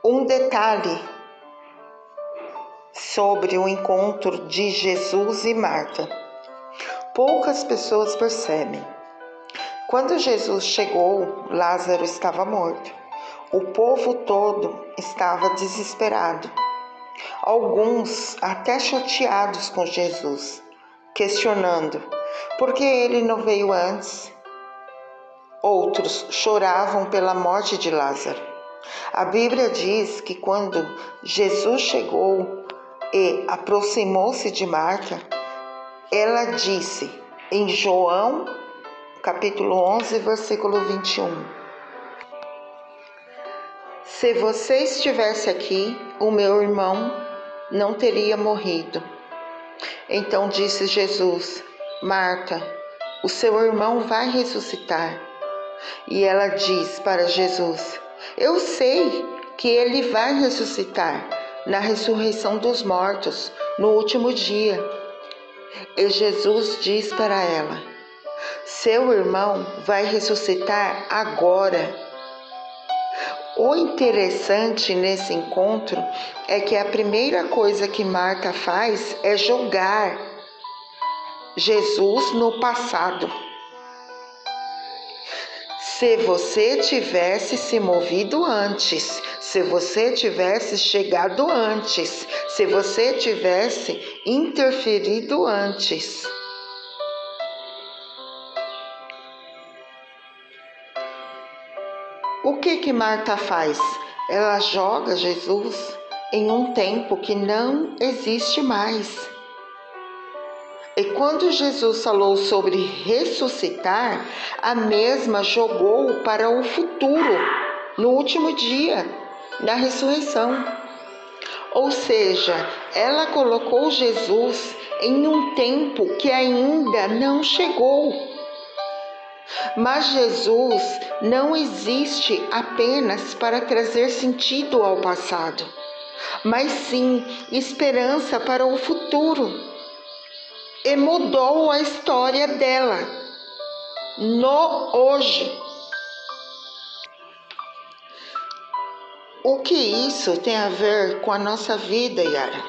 Um detalhe sobre o encontro de Jesus e Marta. Poucas pessoas percebem. Quando Jesus chegou, Lázaro estava morto. O povo todo estava desesperado. Alguns até chateados com Jesus, questionando por que ele não veio antes. Outros choravam pela morte de Lázaro. A Bíblia diz que quando Jesus chegou e aproximou-se de Marta, ela disse em João, capítulo 11, versículo 21. Se você estivesse aqui, o meu irmão não teria morrido. Então disse Jesus: Marta, o seu irmão vai ressuscitar. E ela diz para Jesus: eu sei que ele vai ressuscitar na ressurreição dos mortos, no último dia. E Jesus diz para ela: seu irmão vai ressuscitar agora. O interessante nesse encontro é que a primeira coisa que Marta faz é jogar Jesus no passado. Se você tivesse se movido antes, se você tivesse chegado antes, se você tivesse interferido antes. O que Marta faz? Ela joga Jesus em um tempo que não existe mais. E quando Jesus falou sobre ressuscitar, a mesma jogou para o futuro, no último dia, na ressurreição. Ou seja, ela colocou Jesus em um tempo que ainda não chegou. Mas Jesus não existe apenas para trazer sentido ao passado, mas sim esperança para o futuro. E mudou a história dela no hoje. O que isso tem a ver com a nossa vida, Yara?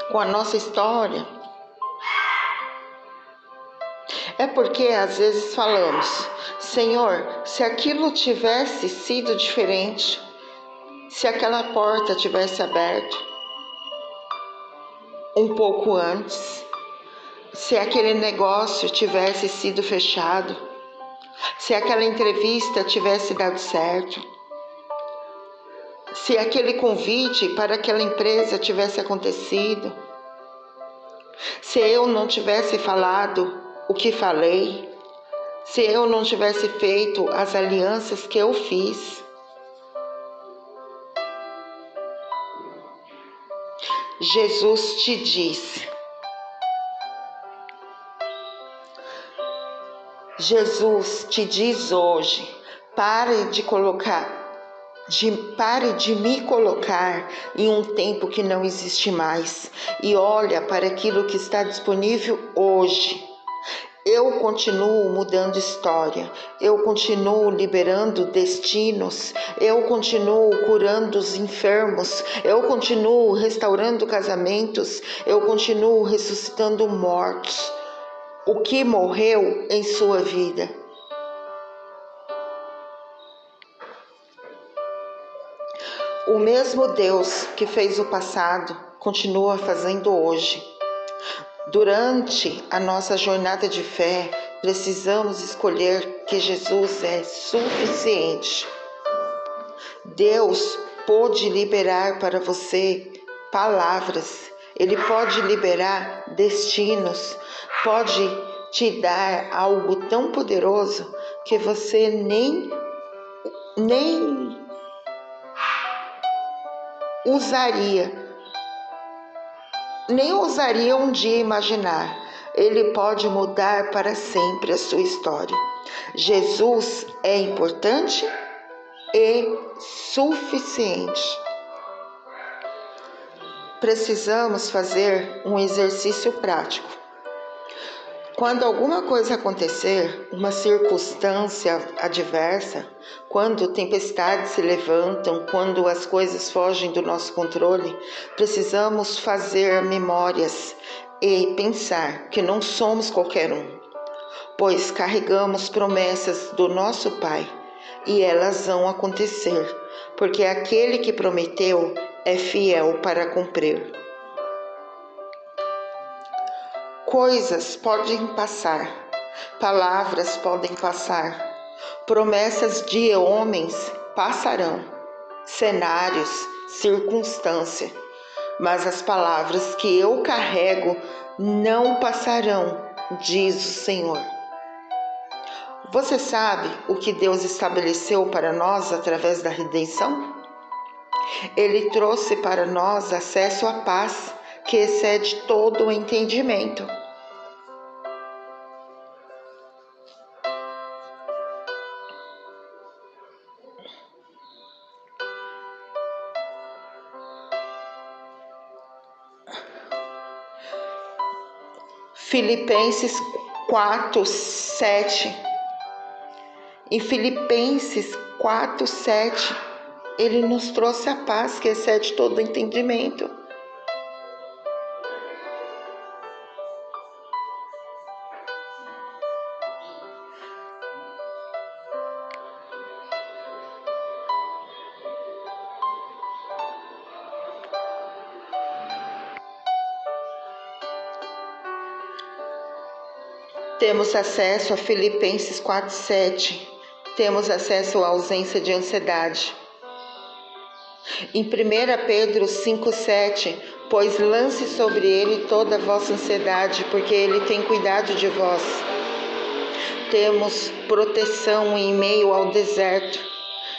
Com a nossa história? É porque às vezes falamos: Senhor, se aquilo tivesse sido diferente, se aquela porta tivesse aberto um pouco antes, se aquele negócio tivesse sido fechado, se aquela entrevista tivesse dado certo, se aquele convite para aquela empresa tivesse acontecido, se eu não tivesse falado o que falei, se eu não tivesse feito as alianças que eu fiz. Jesus te diz. Jesus te diz hoje: pare de me colocar em um tempo que não existe mais e olha para aquilo que está disponível hoje. Eu continuo mudando história, eu continuo liberando destinos, eu continuo curando os enfermos, eu continuo restaurando casamentos, eu continuo ressuscitando mortos. O que morreu em sua vida. O mesmo Deus que fez o passado continua fazendo hoje. Durante a nossa jornada de fé, precisamos escolher que Jesus é suficiente. Deus pode liberar para você palavras, Ele pode liberar destinos, pode te dar algo tão poderoso que você nem ousaria um dia imaginar. Ele pode mudar para sempre a sua história. Jesus é importante e suficiente. Precisamos fazer um exercício prático. Quando alguma coisa acontecer, uma circunstância adversa, quando tempestades se levantam, quando as coisas fogem do nosso controle, precisamos fazer memórias e pensar que não somos qualquer um, pois carregamos promessas do nosso Pai e elas vão acontecer, porque aquele que prometeu é fiel para cumprir. Coisas podem passar, palavras podem passar, promessas de homens passarão, cenários, circunstâncias, mas as palavras que eu carrego não passarão, diz o Senhor. Você sabe o que Deus estabeleceu para nós através da redenção? Ele trouxe para nós acesso à paz que excede todo o entendimento. Filipenses 4:7. Em Filipenses 4:7, ele nos trouxe a paz que excede todo entendimento. Temos acesso a Filipenses 4:7. Temos acesso à ausência de ansiedade. Em 1 Pedro 5:7, pois lance sobre ele toda a vossa ansiedade, porque ele tem cuidado de vós. Temos proteção em meio ao deserto.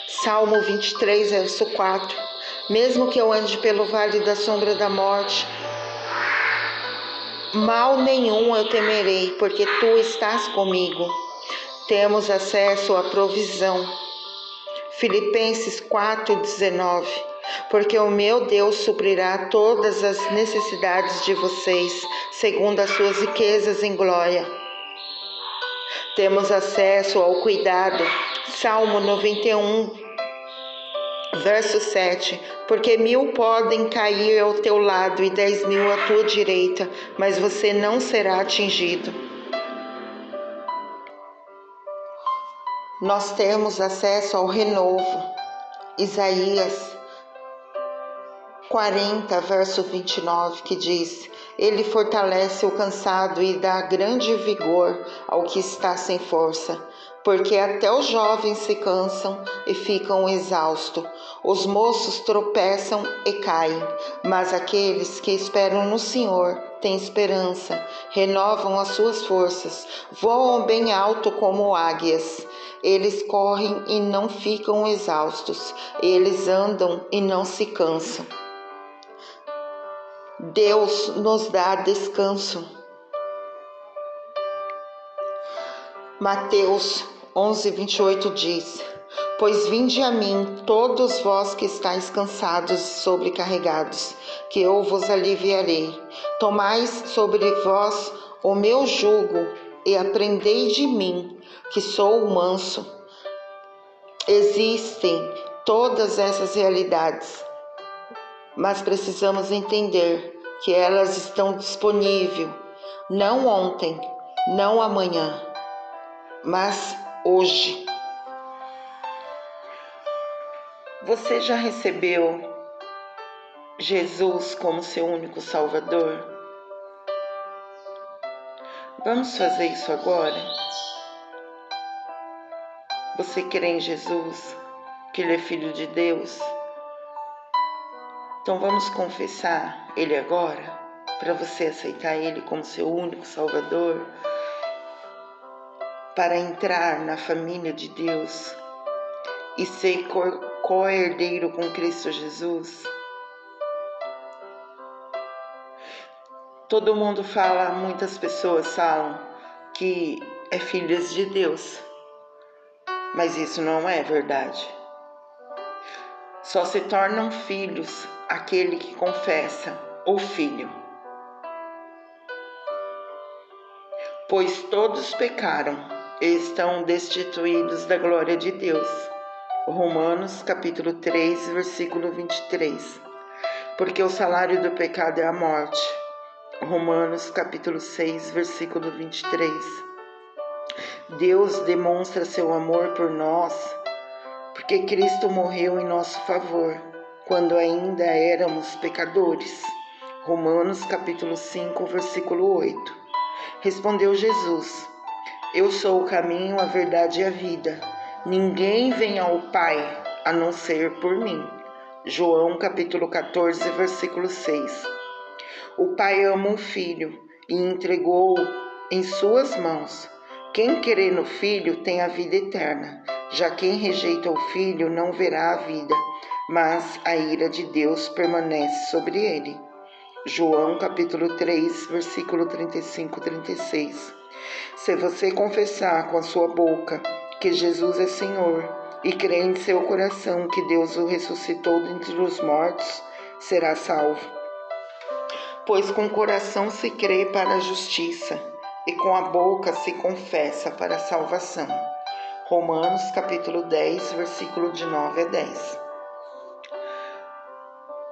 Salmo 23, verso 4. Mesmo que eu ande pelo vale da sombra da morte, mal nenhum eu temerei, porque tu estás comigo. Temos acesso à provisão. Filipenses 4:19. Porque o meu Deus suprirá todas as necessidades de vocês, segundo as suas riquezas em glória. Temos acesso ao cuidado. Salmo 91, verso 7. Porque 1000 podem cair ao teu lado e 10.000 à tua direita, mas você não será atingido. Nós temos acesso ao renovo. Isaías 40, verso 29, que diz: Ele fortalece o cansado e dá grande vigor ao que está sem força, porque até os jovens se cansam e ficam exaustos. Os moços tropeçam e caem, mas aqueles que esperam no Senhor têm esperança, renovam as suas forças, voam bem alto como águias. Eles correm e não ficam exaustos, eles andam e não se cansam. Deus nos dá descanso. Mateus 11:28 diz: Pois vinde a mim, todos vós que estáis cansados e sobrecarregados, que eu vos aliviarei. Tomai sobre vós o meu jugo e aprendei de mim, que sou manso. Existem todas essas realidades, mas precisamos entender que elas estão disponíveis, não ontem, não amanhã, mas hoje. Você já recebeu Jesus como seu único Salvador? Vamos fazer isso agora? Você crê em Jesus, que Ele é Filho de Deus? Então vamos confessar Ele agora, para você aceitar Ele como seu único Salvador, para entrar na família de Deus e ser co-herdeiro com Cristo Jesus. Todo mundo fala, muitas pessoas falam que é filhos de Deus, mas isso não é verdade. Só se tornam filhos aquele que confessa o Filho. pois todos pecaram e estão destituídos da glória de Deus. Romanos capítulo 3, versículo 23. Porque o salário do pecado é a morte. Romanos capítulo 6, versículo 23. Deus demonstra seu amor por nós, porque Cristo morreu em nosso favor, quando ainda éramos pecadores. Romanos capítulo 5, versículo 8. Respondeu Jesus: Eu sou o caminho, a verdade e a vida. Ninguém vem ao Pai a não ser por mim. João capítulo 14, versículo 6. O Pai ama o Filho e entregou-o em suas mãos. Quem crê no Filho tem a vida eterna. Já quem rejeita o Filho não verá a vida, mas a ira de Deus permanece sobre ele. João capítulo 3, versículo 35 e 36. Se você confessar com a sua boca que Jesus é Senhor e crer em seu coração que Deus o ressuscitou dentre os mortos, será salvo. Pois com o coração se crê para a justiça e com a boca se confessa para a salvação. Romanos capítulo 10, versículo de 9 a 10.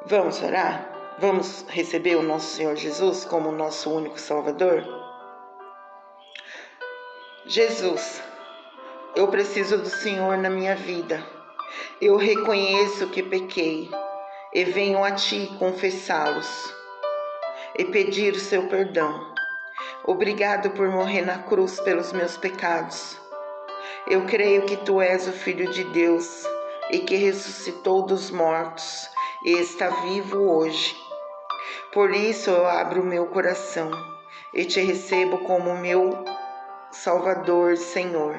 Vamos orar? Vamos receber o nosso Senhor Jesus como nosso único Salvador? Jesus, eu preciso do Senhor na minha vida. Eu reconheço que pequei e venho a Ti confessá-los e pedir o seu perdão. Obrigado por morrer na cruz pelos meus pecados. Eu creio que Tu és o Filho de Deus e que ressuscitou dos mortos e está vivo hoje. Por isso eu abro o meu coração e Te recebo como meu Salvador, Senhor.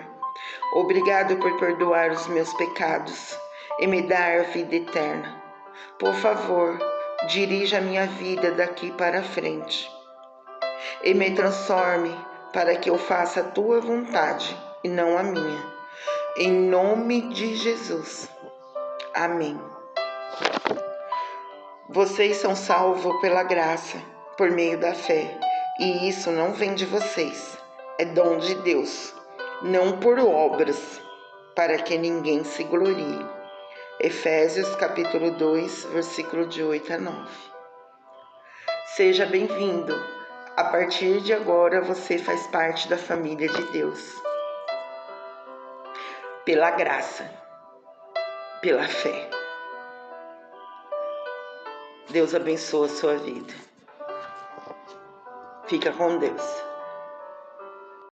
Obrigado por perdoar os meus pecados e me dar a vida eterna. Por favor, dirija a minha vida daqui para frente e me transforme para que eu faça a Tua vontade e não a minha. Em nome de Jesus. Amém. Vocês são salvos pela graça, por meio da fé, e isso não vem de vocês, é dom de Deus, não por obras, para que ninguém se glorie. Efésios capítulo 2, versículo de 8 a 9. Seja bem-vindo. A partir de agora você faz parte da família de Deus. Pela graça, pela fé. Deus abençoe a sua vida. Fica com Deus.